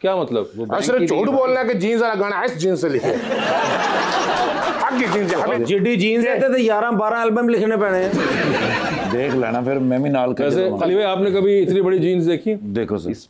क्या मतलब? वो बैंक सिर्फ की झूठ नहीं- बोलना कि जीन्स वाला गाना है जीन्स से लिखे. हकी जीन्स है हबीबी. ਜਿੱਡੀ ਜੀਨਸ ਹੈ ਤੇ 11 12 ਐਲਬਮ ਲਿਖਣੇ ਪੈਣੇ ਆ। देख लेना फिर मैं भी नाल कर वैसे दूंगा। अली भाई आपने कभी इतनी बड़ी जीन्स देखी? देखो सर इस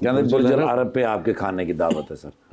कहते बुर्ज अल अरब पे आपके खाने की दावत है सर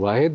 वाहिद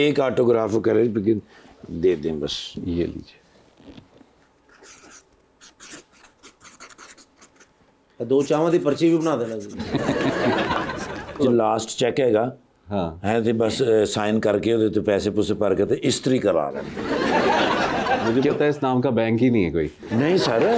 एक ऑटोग्राफ करे लेकिन दे दें बस ये लीजिए। ਦੋ ਚਾਵਾਂ ਦੀ ਪਰਚੀ ਵੀ ਬਣਾ ਦੇਣਾ ਸੀ। जो लास्ट चेक हैगा हाँ है तो बस साइन करके ਉਹਦੇ ਤੇ ਪੈਸੇ ਪੂਸੇ ਭਰ ਕੇ ਤੇ ਇਸਤਰੀ ਕਰਾ ਲੈਣ मुझे पता है इस नाम का बैंक ही नहीं है कोई। नहीं सर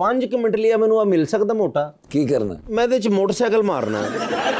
5 ਮਿੰਟ ਲਈ ਮੈਨੂੰ ਆ ਮਿਲ ਸਕਦਾ ਮੋਟਾ? की करना ਮੈਂ ਇਹਦੇ ਚ ਮੋਟਰਸਾਈਕਲ ਮਾਰਨਾ ਹੈ।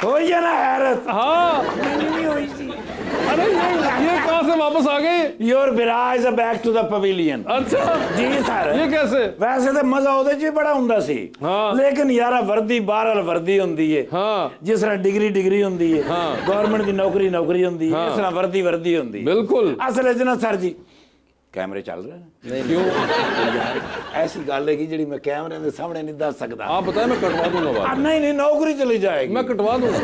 हो या ना हैरत हाँ वापस आ गए? योर विराज बैक टू द पवेलियन। अच्छा जी सर। ये कैसे? वैसे तो मजा ਉਹਦੇ 'ਚ ਬੜਾ ਹੁੰਦਾ ਸੀ, ਲੇਕਿਨ ਯਾਰਾ ਵਰਦੀ ਬਾਹਰ ਵਰਦੀ ਹੁੰਦੀ ਏ, ਜਿਸ ਤਰ੍ਹਾਂ ਡਿਗਰੀ ਹੁੰਦੀ ਏ, ਗਵਰਨਮੈਂਟ ਦੀ ਨੌਕਰੀ ਹੁੰਦੀ ਏ, ਇਸ ਤਰ੍ਹਾਂ ਵਰਦੀ ਹੁੰਦੀ ਏ। ਬਿਲਕੁਲ। ਅਸਲ 'ਚ ਨਾ ਸਰ ਜੀ कैमरे चल रहे हैं। नहीं क्यों? ऐसी गल है कि जी मैं कैमरे के सामने नहीं दस सकता। आप बताएं, मैं कटवा दूंगा बात। नहीं नौकरी चली जाएगी। मैं कटवा दूंगा।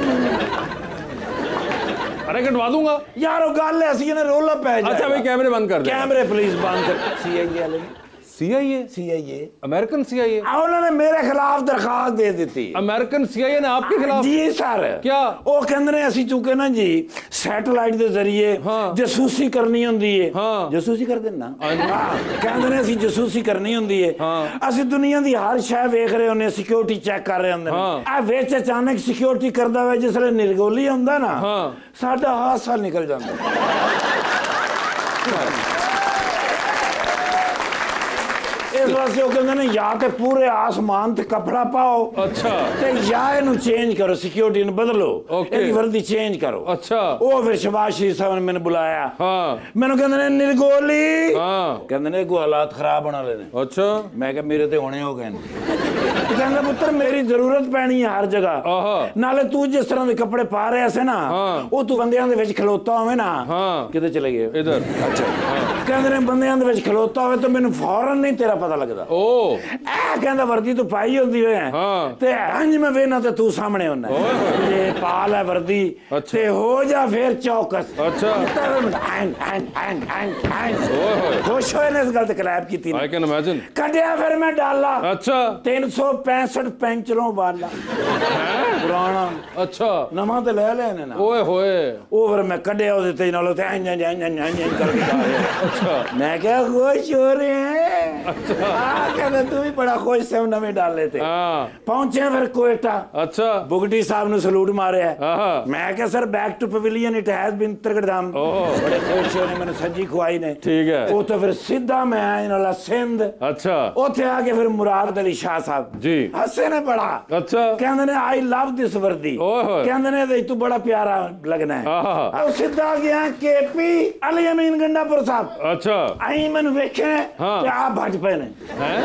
अरे कटवा दूंगा यार, वो गल ऐसी है ना, रोला पै जाएगा। अच्छा भाई कैमरे बंद कर दे। कैमरे प्लीज बंद कर। CIA अमेरिकन CIA उन्होंने मेरे खिलाफ दरखास्त दे दी थी। अमेरिकन CIA ने आपके खिलाफ? जी सर। क्या? वो कहते हैं ਅਸੀਂ ਚੁੱਕੇ ਨਾ ਜੀ ਸੈਟੇਲਾਈਟ ਦੇ ਜ਼ਰੀਏ ਜਾਸੂਸੀ ਕਰਨੀ ਹੁੰਦੀ ਹੈ। ਜਾਸੂਸੀ ਕਰਦੇ ਨਾ, ਕਹਿੰਦੇ ਨੇ ਅਸੀਂ ਜਾਸੂਸੀ ਕਰਨੀ ਹੁੰਦੀ ਹੈ। ਅਸੀਂ ਦੁਨੀਆ ਦੀ ਹਰ ਸ਼ੈ ਵੇਖ ਰਹੇ ਹੁੰਦੇ, ਸਿਕਿਉਰਿਟੀ ਚੈੱਕ ਕਰ ਰਹੇ ਹੁੰਦੇ ਨੇ। ਆ ਵਿੱਚ ਅਚਾਨਕ ਸਿਕਿਉਰਿਟੀ ਕਰਦਾ ਹੋਇਆ ਜਿਸ ਵੇਲੇ ਨਿਰਗੋਲੀ ਹੁੰਦਾ ਨਾ, ਸਾਡਾ ਹਾਸਾ ਨਿਕਲ ਜਾਂਦਾ। इस वास्ते कहते ने या तो पूरे आसमान ते कपड़ा पाओ, अच्छा, ते या इन्हू चेंज करो, सिक्योरिटी ने बदलो, इहदी वर्दी चेंज करो। अच्छा, वो फिर शहबाज शरीफ साहब ने मैंने बुलाया। मैंने कहते ने निर्गोली, कहते ने को हालात खराब बना लेने। अच्छा, मैं कहा मेरे ते होने हो गए। कहते पुत्र मेरी जरूरत पैनी है हर जगह, नाले तू जिस तरह के कपड़े पा रहे से ना, वो तू बंदियां दे विच खलोता होवे ना, किधर चले गए? इधर। अच्छा, कहते ने बंदियां दे विच खलोता होवे तो मैनू फौरन नहीं तेरा पता लगदा। ओ कहंदा वर्दी तू पाई होंदी है ते हंज मैं वेना ते तू सामने होना ये पाल है वर्दी ते हो जा फिर चौकस। अच्छा, खुश होए ने इस गल ते क्लैप कीती। I can imagine. कढ़िया फिर मैं डाला। अच्छा, 365 पैंचरों वाला पुराना। अच्छा, नवा ते ले लेने ना। ओए होए, ओ फिर मैं कढ़िया ओदे ते नालों ते करके। अच्छा, मैं क्या खुश हो रहे हैं। अच्छा, कहते तू भी बड़ा खुश से नवे डाले थे। पहुंचे फिर कोयटा। अच्छा, बुगटी साहब ने सलूट मारे है। मैं क्या sir back to pavilion it has been त्रिकड़धाम। बड़े खुश होने मैंने सजी खुआई ने। ठीक है, वो तो फिर सीधा मैं आया नाला सिंध। अच्छा, उथे आके फिर मुराद अली शाह साहब जी हंसे ने बड़ा। अच्छा, कहते ने आई लव दिस वर्दी, कहते ने तू बड़ा प्यारा लगना है। सीधा गया केपी अली अमीन गंडापुर साहब। अच्छा, आई मैंने वेखे ते आ भज पे ने।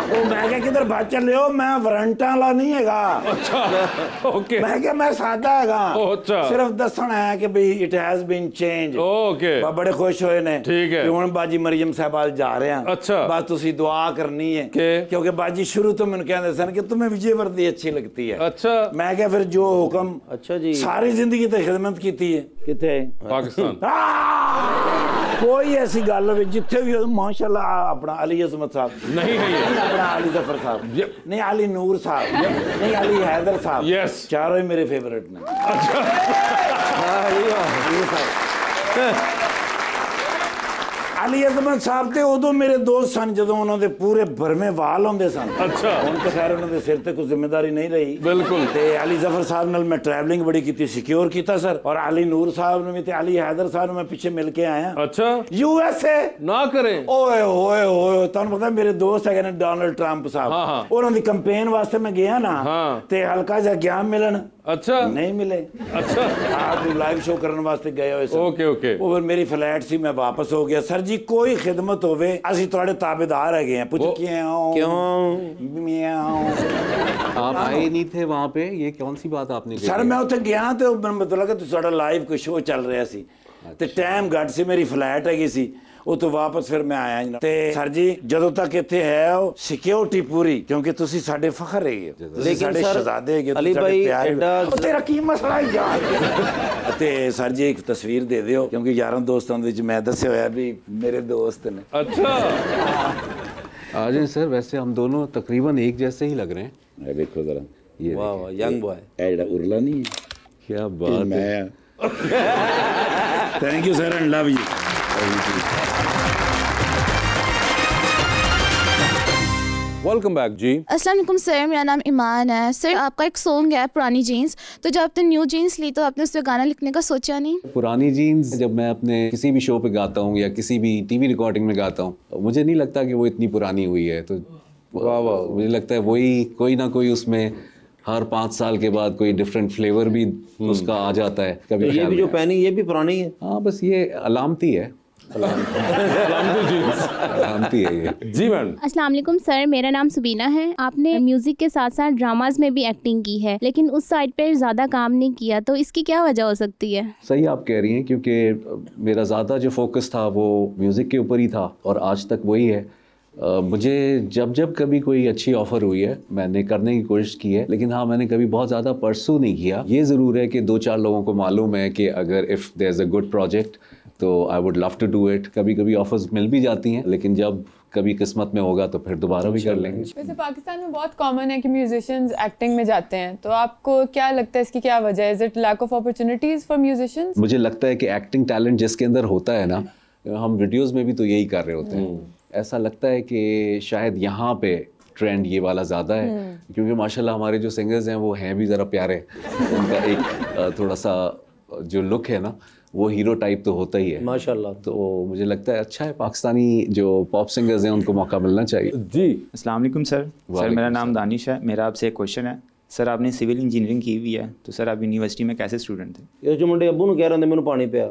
ਉਹ ਮੈਂ ਕਿਹਾ ਕਿਧਰ ਭੱਜ ਚੱਲੇ ਹੋ, ਮੈਂ ਵਾਰੰਟਾਂ ਵਾਲਾ ਨਹੀਂ ਹੈਗਾ। ਅੱਛਾ, ਓਕੇ। ਮੈਂ ਕਿਹਾ ਮੈਂ ਸਾਦਾ ਹੈਗਾ। ਅੱਛਾ, ਸਿਰਫ ਦੱਸਣਾ ਹੈ ਕਿ ਬਈ it has been change. Okay, ਬੜੇ ਖੁਸ਼ ਹੋਏ ਨੇ। ਠੀਕ ਹੈ, ਹੁਣ ਬਾਜੀ ਮਰੀਮ ਸਾਹਿਬਾਲ ਜਾ ਰਹੇ ਆ। ਅੱਛਾ, ਬਸ ਤੁਸੀਂ ਦੁਆ ਕਰਨੀ ਹੈ ਕਿਉਂਕਿ ਬਾਜੀ ਸ਼ੁਰੂ ਤੋਂ ਮੈਨੂੰ ਕਹਿੰਦੇ ਸਨ ਕਿ तुम्हें विजय वर्दी अच्छी लगती है। अच्छा, मैं क्या फिर जो हुक्म। अच्छा जी, सारी जिंदगी तो खिदमत की है। किथे? पाकिस्तान। कोई ऐसी गल हो जिथे भी माशाल्लाह अपना अली अजमत साहब नहीं है, अपना अली जफर साहब नहीं, अली नूर साहब नहीं, अली हैदर साहब। यस, चारों ही मेरे फेवरेट ने। अच्छा, अली अजमत साहब ते उदों मेरे दोस्त सन जदों उन्हां दे पूरे भरमे वाल होंदे सन। अच्छा, हुण ते खैर उन्हां दे सिर ते कोई जिम्मेदारी नहीं रही। बिल्कुल। ते अली जफर साहब नाल मैं ट्रैवलिंग बड़ी कीती, सिक्योर कीता सर। और अली नूर साहब ने भी ते अली हैदर साहब ने मैं पीछे मिल के आया। अच्छा, USA ना करें। ओए होए होए, तुहानू पता मेरे दोस्त है ने डोनाल्ड ट्रंप साहब, उन्हां दी कैंपेन वास्ते मैं गया ना ते हल्का जा गया मिलन। अच्छा, नहीं मिले। अच्छा, आप लाइव शो करने वास्ते गए हो। ओके ओके, वो फिर मेरी फ्लाइट सी, मैं वापस हो गया। सर जी कोई खिदमत होवे असि तुहाडे ताबेदार है गए हैं। पूछ क्यों म्याऊं आप आए नहीं थे वहां पे, ये कौन सी बात आपने की? सर मैं उत्थे गया ते मैनूं पता लगा तुहाडा लाइव कोई शो चल रहा सी ते टाइम घट सी, मेरी फ्लाइट हैगी सी, ਉਹ ਤੋਂ ਵਾਪਸ ਫਿਰ ਮੈਂ ਆਇਆ ਜਨਾਬ। ਤੇ ਸਰ ਜੀ ਜਦੋਂ ਤੱਕ ਇੱਥੇ ਹੈ ਉਹ ਸਿਕਿਉਰਿਟੀ ਪੂਰੀ, ਕਿਉਂਕਿ ਤੁਸੀਂ ਸਾਡੇ ਫਖਰ ਹੈਗੇ, ਤੁਸੀਂ ਸਾਡੇ ਸ਼ਹਜ਼ਾਦੇ ਹੈਗੇ, ਅਲੀ ਭਾਈ ਐਡਾ ਤੇਰਾ ਕੀ ਮਸਲਾ ਹੈ ਯਾਰ। ਤੇ ਸਰ ਜੀ ਇੱਕ ਤਸਵੀਰ ਦੇ ਦਿਓ, ਕਿਉਂਕਿ ਯਾਰਾਂ ਦੋਸਤਾਂ ਦੇ ਵਿੱਚ ਮੈਂ ਦੱਸਿਆ ਹੋਇਆ ਵੀ ਮੇਰੇ ਦੋਸਤ ਨੇ। अच्छा, आ जाए सर। वैसे हम दोनों तकरीबन एक जैसे ही लग रहे हैं। देखो जरा ये, वाह वाह, यंग बॉय। एड़ा उरला नहीं है, क्या बात है। Thank you sir and love you. Welcome back जी। अस्सलाम वालेकुम सर, मेरा नाम ईमान है। सर आपका एक सॉन्ग है पुरानी जीन्स, तो जब आपने न्यू जीन्स ली तो आपने उस पर गाना लिखने का सोचा नहीं? पुरानी जीन्स जब मैं अपने किसी भी शो पे गाता हूँ या किसी भी टीवी रिकॉर्डिंग में गाता हूँ, मुझे नहीं लगता कि वो इतनी पुरानी हुई है। तो वाह वाह, मुझे लगता है वही कोई ना कोई उसमें हर 5 साल के बाद कोई डिफरेंट फ्लेवर भी उसका आ जाता है। कभी तो ये भी जो पहनी ये भी पुरानी है? हाँ, बस ये अलामती है। सलामती जीन्स। सलामती है ये। जी मैम। अस्सलाम वालेकुम सर, मेरा नाम सुबीना है। आपने म्यूजिक के साथ साथ ड्रामाज में भी एक्टिंग की है, लेकिन उस साइड पे ज़्यादा काम नहीं किया, तो इसकी क्या वजह हो सकती है? सही आप कह रही हैं, क्योंकि मेरा ज़्यादा जो फोकस था वो म्यूज़िक के ऊपर ही था और आज तक वही है। मुझे जब कभी कोई अच्छी ऑफ़र हुई है मैंने करने की कोशिश की है, लेकिन हाँ मैंने कभी बहुत ज़्यादा परसू नहीं किया। ये ज़रूर है कि 2-4 लोगों को मालूम है कि अगर if there is a good project तो I would love to do it. कभी कभी ऑफर्स मिल भी जाती हैं, लेकिन जब कभी किस्मत में होगा तो फिर दोबारा भी कर लेंगे। वैसे पाकिस्तान में बहुत कॉमन है कि म्यूजिशियंस एक्टिंग में जाते हैं, तो आपको क्या लगता है इसकी क्या वजह है? Is it lack of opportunities for musicians? मुझे लगता है कि एक्टिंग टैलेंट जिसके अंदर होता है ना, हम वीडियोस में भी तो यही कर रहे होते हैं। ऐसा लगता है कि शायद यहाँ पे ट्रेंड ये वाला ज़्यादा है, क्योंकि माशाल्लाह हमारे जो सिंगर्स हैं वो हैं भी ज़रा प्यारे। उनका एक थोड़ा सा जो लुक है ना वो हीरो टाइप तो होता ही है माशाल्लाह। तो मुझे लगता है अच्छा है, पाकिस्तानी जो पॉप सिंगर्स हैं उनको मौका मिलना चाहिए। जी अस्सलाम वालेकुम सर। सर मेरा नाम दानिश है। मेरा आपसे एक क्वेश्चन है सर, आपने सिविल इंजीनियरिंग की हुई है, तो सर आप यूनिवर्सिटी में कैसे स्टूडेंट थे? ये जो मुंडे अब्बू ने कह रहे थे मैंने पानी पिया।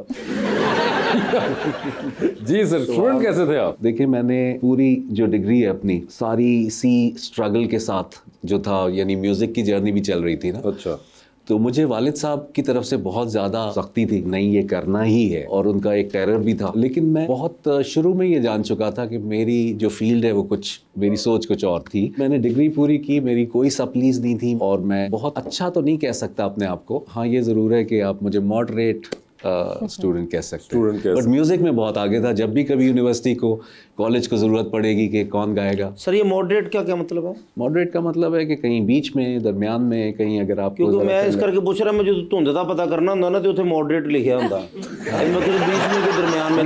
जी सर, स्टूडेंट कैसे थे आप? देखिए मैंने पूरी जो डिग्री है अपनी सारी इसी स्ट्रगल के साथ जो था, यानी म्यूज़िक की जर्नी भी चल रही थी ना। अच्छा। तो मुझे वालिद साहब की तरफ से बहुत ज़्यादा सख्ती थी, नहीं ये करना ही है, और उनका एक टेरर भी था। लेकिन मैं बहुत शुरू में ये जान चुका था कि मेरी जो फील्ड है वो कुछ, मेरी सोच कुछ और थी। मैंने डिग्री पूरी की, मेरी कोई सप्लीज नहीं थी, और मैं बहुत अच्छा तो नहीं कह सकता अपने आप को। हाँ ये ज़रूर है कि आप मुझे मॉडरेट स्टूडेंट कह सकते हैं, बट म्यूज़िक में बहुत आगे था। जब भी कभी यूनिवर्सिटी को, कॉलेज को ज़रूरत पड़ेगी कि कौन गाएगा। सर ये मॉडरेट का क्या मतलब है? मॉडरेट का मतलब है कि कहीं बीच में, दरमियान में, कहीं अगर आप, क्योंकि मैं इस करके पूछ रहा, मुझे धुंध का पता करना ਹੁੰਦਾ ना तो उसे मॉडरेट लिखा ਹੁੰਦਾ। मैं तो बीच में के दरमियान में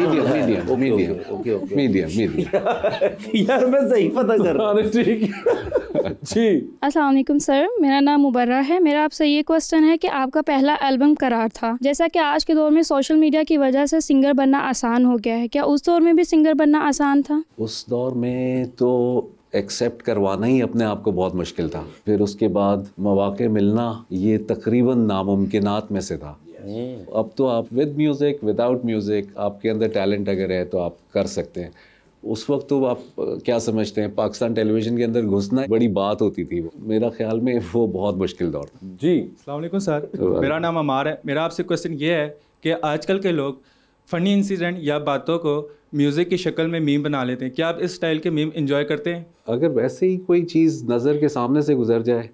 मीडियम यार मैं सही पता कर रहा हूं। ठीक जी। अस्सलाम वालेकुम सर, मेरा नाम मुबर्रा है। मेरा आपसे ये क्वेश्चन है कि आपका पहला एल्बम करार था। जैसा कि आज के दौर में सोशल मीडिया की वजह से सिंगर बनना आसान हो गया है, क्या उस दौर में भी सिंगर बनना आसान था? उस दौर में तो एक्सेप्ट करवाना ही अपने आप को बहुत मुश्किल था। फिर उसके बाद मौके मिलना ये तकरीबन नामुमकिनात में से था। अब तो आप विद म्यूज़िक, विदाउट म्यूज़िक, आपके अंदर टैलेंट अगर है तो आप कर सकते हैं। उस वक्त तो आप क्या समझते हैं, पाकिस्तान टेलीविज़न के अंदर घुसना बड़ी बात होती थी। मेरा ख्याल में वो बहुत मुश्किल दौर था। जी अस्सलाम वालेकुम सर, मेरा नाम अमार है। मेरा आपसे क्वेश्चन ये है कि आजकल के लोग फ़नी इंसिडेंट या बातों को म्यूज़िक की शक्ल में मीम बना लेते हैं, क्या आप इस स्टाइल के मीम एंजॉय करते हैं? अगर वैसे ही कोई चीज़ नज़र के सामने से गुजर जाए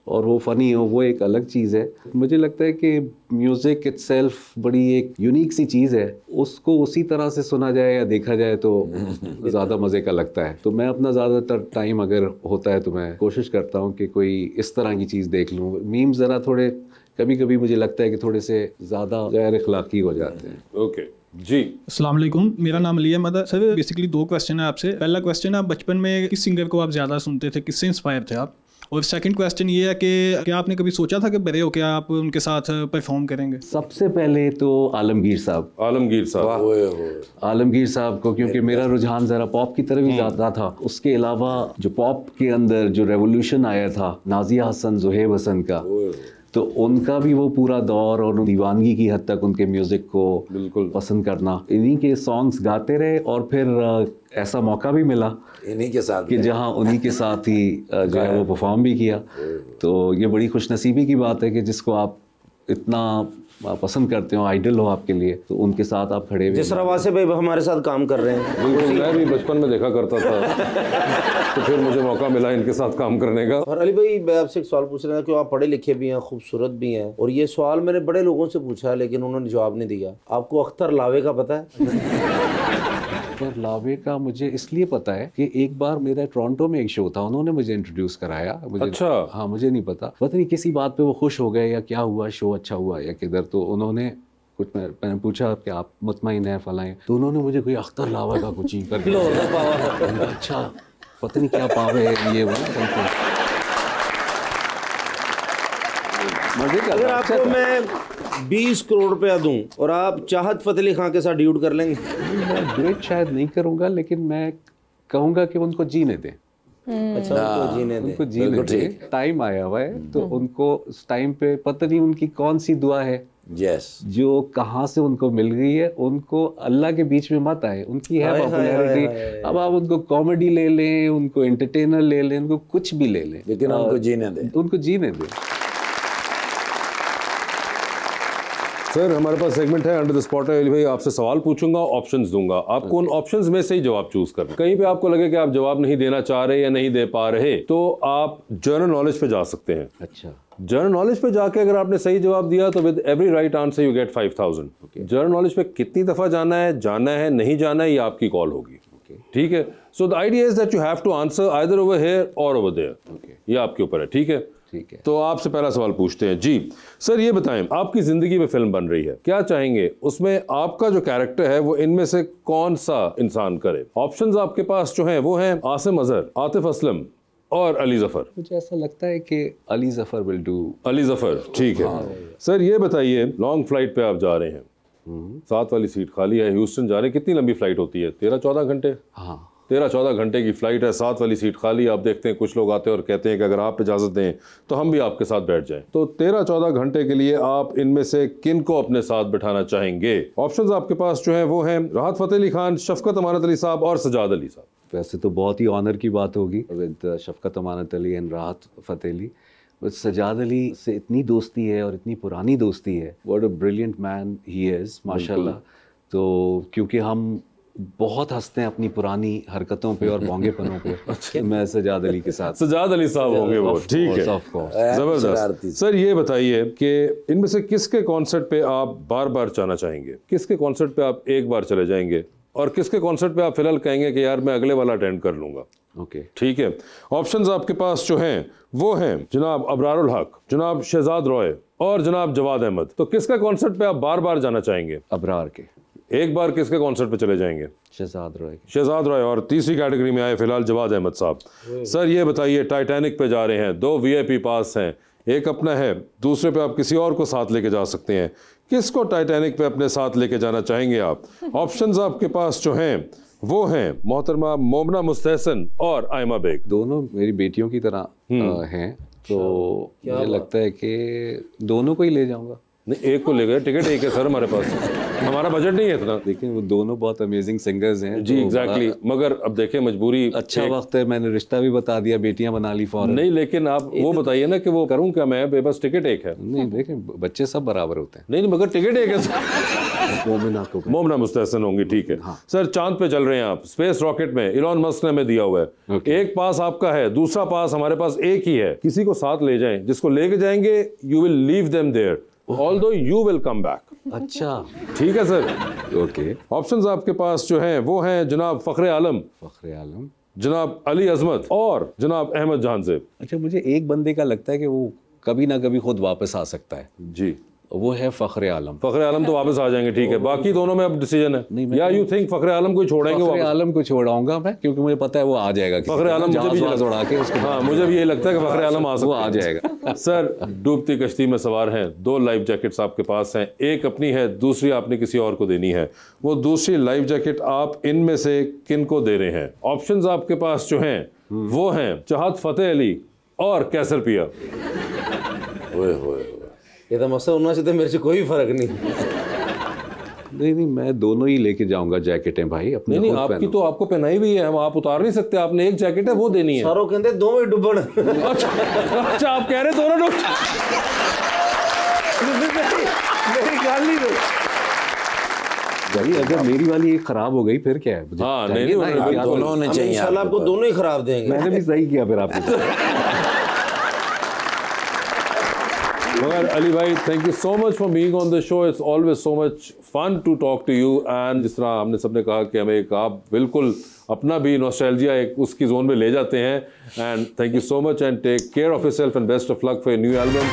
और वो फ़नी हो, वो एक अलग चीज़ है। मुझे लगता है कि म्यूज़िक इटसेल्फ बड़ी एक यूनिक सी चीज़ है, उसको उसी तरह से सुना जाए या देखा जाए तो ज़्यादा मज़े का लगता है। तो मैं अपना ज़्यादातर टाइम अगर होता है तो मैं कोशिश करता हूँ कि कोई इस तरह की चीज़ देख लूँ। मीम ज़रा थोड़े कभी कभी मुझे लगता है कि थोड़े से ज़्यादा गैर अखलाकी हो जाते हैं। ओके जी। अस्सलाम वालेकुम, मेरा नाम अली अहमद है। सर बेसिकली 2 क्वेश्चन है आपसे। पहला क्वेश्चन है, आप बचपन में किस सिंगर को आप ज़्यादा सुनते थे, किससे इंस्पायर थे आप? और सेकंड क्वेश्चन ये है कि क्या आपने कभी सोचा था कि बड़े हो क्या आप उनके साथ परफॉर्म करेंगे? सबसे पहले तो आलमगीर साहब को, क्योंकि मेरा रुझान ज़रा पॉप की तरफ ही ज़्यादा था। उसके अलावा जो पॉप के अंदर जो रेवोल्यूशन आया था नाजिया हसन, ज़ुहैब हसन का, तो उनका भी वो पूरा दौर और दीवानगी की हद तक उनके म्यूज़िक को बिल्कुल पसंद करना। इन्हीं के सॉन्ग्स गाते रहे और फिर ऐसा मौका भी मिला इन्हीं के साथ कि जहाँ उन्हीं के साथ ही जो है वो परफॉर्म भी किया। तो ये बड़ी खुशनसीबी की बात है कि जिसको आप इतना पसंद करते हो, आइडल हो आपके लिए, तो उनके साथ आप खड़े हुए। जिस रवा से भाई हमारे साथ काम कर रहे हैं, बिल्कुल मैं भी बचपन में देखा करता था तो फिर मुझे मौका मिला इनके साथ काम करने का। और अली भाई मैं आपसे एक सवाल पूछ रहा था कि आप पढ़े लिखे भी हैं, खूबसूरत भी हैं, और ये सवाल मैंने बड़े लोगों से पूछा है लेकिन उन्होंने जवाब नहीं दिया। आपको अख्तर लावे का पता है? अख्तर लावे का मुझे इसलिए पता है कि एक बार मेरा टोरंटो में एक शो था, उन्होंने मुझे इंट्रोड्यूस कराया। मुझे, अच्छा। हाँ मुझे नहीं पता नहीं किसी बात पे वो खुश हो गए या क्या हुआ, शो अच्छा हुआ या किधर, तो उन्होंने कुछ, मैंने पूछा कि आप मुतमईन हैं फलाएं, तो उन्होंने मुझे कोई अख्तर लावा का कुछ ही कर दिया। अच्छा पता नहीं क्या पावे है ये वो। अगर आपको मैं 20 करोड़ रुपया दूं और आप चाहत फतेह अली खान के साथ ड्यूट कर लेंगे? मैं ड्यूट शायद नहीं करूंगा, लेकिन मैं कहूँगा कि उनको जीने दें। अच्छा उनको जीने दें। टाइम आया हुआ है तो उनको उस टाइम पे पता नहीं उनकी कौन सी दुआ है यस जो कहाँ से उनको मिल गई है, उनको अल्लाह के बीच में मत आए, उनकी है पॉपुलैरिटी। अब आप उनको कॉमेडी ले लें, उनको एंटरटेनर ले लें, उनको कुछ भी ले लें, लेकिन उनको जीने दें, उनको जीने दें। सर हमारे पास सेगमेंट है अंडर द स्पॉट। अली भाई आपसे सवाल पूछूंगा, ऑप्शंस दूंगा, आपको उन ऑप्शंस में से ही जवाब चूज करना। कहीं पे आपको लगे कि आप जवाब नहीं देना चाह रहे या नहीं दे पा रहे, तो आप जनरल नॉलेज पे जा सकते हैं। अच्छा, जनरल नॉलेज पे जाके अगर आपने सही जवाब दिया तो with every right answer you get 5000। General knowledge पे कितनी दफा जाना है नहीं जाना है, ये आपकी कॉल होगी। ठीक है, so the idea is that you have to answer either over here or over there. ये आपके ऊपर है। ठीक है, ठीक है। तो आपसे पहला सवाल पूछते हैं जी। सर ये बताएं, आपकी जिंदगी में फिल्म बन रही है, क्या चाहेंगे उसमें आपका जो कैरेक्टर है वो इनमें से कौन सा इंसान करे? ऑप्शंस आपके पास जो हैं वो हैं आसिम अजहर, आतिफ असलम और अली जफर। मुझे ऐसा लगता है कि अली जफर विल डू। अली जफर, ठीक है। सर ये बताइए, लॉन्ग फ्लाइट पे आप जा रहे हैं, 7 वाली सीट खाली है, ह्यूस्टन जा रहे हैं, कितनी लंबी फ्लाइट होती है? 13-14 घंटे। हाँ, 13-14 घंटे की फ्लाइट है, 7 वाली सीट खाली। आप देखते हैं कुछ लोग आते हैं और कहते हैं कि अगर आप इजाज़त दें तो हम भी आपके साथ बैठ जाएं। तो 13-14 घंटे के लिए आप इनमें से किन को अपने साथ बिठाना चाहेंगे? ऑप्शंस आपके पास जो हैं वो हैं राहत फ़तेह अली खान, शफकत अमानत अली साहब और सजाद अली साहब। वैसे तो बहुत ही ऑनर की बात होगी with Shafqat Amanat Ali and राहत फ़तेह अली, बट सजाद अली से इतनी दोस्ती है और इतनी पुरानी दोस्ती है। What a brilliant man he is, माशाल्लाह। तो क्योंकि हम बहुत हंसते हैं अपनी पुरानी हरकतों पे और भोंगेपनों पे, मैं सजाद अली के साथ। सजाद अली साहब होंगे वो, ठीक है, जबरदस्त। सर ये बताइए कि इनमें से किसके कॉन्सर्ट पे आप बार बार जाना चाहेंगे? किसके कॉन्सर्ट पे आप एक बार चले जाएंगे और किसके कॉन्सर्ट पे आप फिलहाल कहेंगे कि यार मैं अगले वाला अटेंड कर लूंगा? ओके, ठीक है। ऑप्शंस आपके पास जो हैं वो हैं जनाब अबरारुल हक, जनाब शहजाद रॉय और जनाब जवाद अहमद। तो किसका कॉन्सर्ट पे आप बार बार जाना चाहेंगे? अबरार के। एक बार किसके कॉन्सर्ट पे चले जाएंगे? शहजाद रॉय। शहजाद रॉय। और तीसरी कैटेगरी में आए फिलहाल जवाद अहमद साहब। सर ये बताइए, टाइटैनिक पे जा रहे हैं, 2 VIP पास हैं, एक अपना है, दूसरे पे आप किसी और को साथ लेके जा सकते हैं। किसको टाइटैनिक पे अपने साथ लेके जाना चाहेंगे आप? ऑप्शंस आपके पास जो हैं वो हैं मोहतरमा मोमना मुस्तहसन और आयमा बेग। दोनों मेरी बेटियों की तरह हैं, तो मुझे लगता है कि दोनों को ही ले जाऊंगा। नहीं, एक को ले गए, टिकट एक है सर हमारे पास, हमारा बजट नहीं है इतना। लेकिन वो दोनों बहुत अमेजिंग सिंगर्स हैं जी, एग्जैक्टली। मगर अब देखें मजबूरी, अच्छा वक्त है, मैंने रिश्ता भी बता दिया, बेटियां बना ली फौरन। नहीं, लेकिन आप वो बताइए ना कि वो करूं क्या मैं, बेबस टिकट एक है। नहीं देखें, बच्चे सब बराबर होते हैं। नहीं, मगर टिकट एक है। मोमना मुस्तहसन होंगी, ठीक है। सर चांद पे चल रहे हैं आप, स्पेस रॉकेट में, इलॉन मस्क ने हमें दिया हुआ है। एक पास आपका है, दूसरा पास हमारे पास एक ही है। किसी को साथ ले जाएं, जिसको लेके जाएंगे you will leave them there although you will come back। अच्छा, ठीक है सर। ओके। ऑप्शंस आपके पास जो हैं वो हैं जनाब फखरे आलम, जनाब अली अजमत और जनाब अहमद जहान से। अच्छा, मुझे एक बंदे का लगता है कि वो कभी ना कभी खुद वापस आ सकता है जी, वो है फखरे आलम। फखरे आलम तो वापस आ जाएंगे, ठीक है। बाकी दोनों में अब डिसीजन है, या यू थिंक फखरे आलम को छोड़ेंगे? फखरे आलम को छोड़ाऊंगा मैं, क्योंकि मुझे पता है वो आ जाएगा। फखरे आलम मुझे भी उड़ा के उसको, हाँ, मुझे भी यही लगता है कि फखरे आलम वो आ जाएगा। सर डूबती कश्ती में सवार हैं, 2 लाइफ जैकेट्स आपके पास हैं, एक अपनी है, दूसरी आपने किसी और को देनी है। वो दूसरी लाइफ जैकेट आप इनमें से किन को दे रहे हैं? ऑप्शंस आपके पास जो हैं वो हैं चाहत फतेह अली और कैसर पिया। ये तो मसला उन्होंने से तो मेरे से कोई फर्क नहीं। नहीं, मैं दोनों ही लेके जाऊंगा जैकेटें भाई अपने। नहीं, आपकी तो आपको पहनाई हुई है, हम आप उतार नहीं सकते, आपने एक जैकेट है वो देनी है। सारों कहते दोनों ही डुबन। अच्छा, आप कह रहे दोनों डुब। मेरी गाल नहीं दो भाई, अगर मेरी वाली एक खराब हो गई फिर क्या है? हाँ, नहीं, दोनों ने चाहिए, इंशाल्लाह आपको दोनों ही खराब देंगे। मैंने भी सही किया फिर आपने। मगर अली भाई, thank you so much for being on the show. It's always so much fun to talk to you. And जिस तरह हमने सबने कहा कि हमें एक आप बिल्कुल अपना भी नॉस्टैल्जिया एक उसकी जोन में ले जाते हैं। And thank you so much and take care of yourself and best of luck for your new album.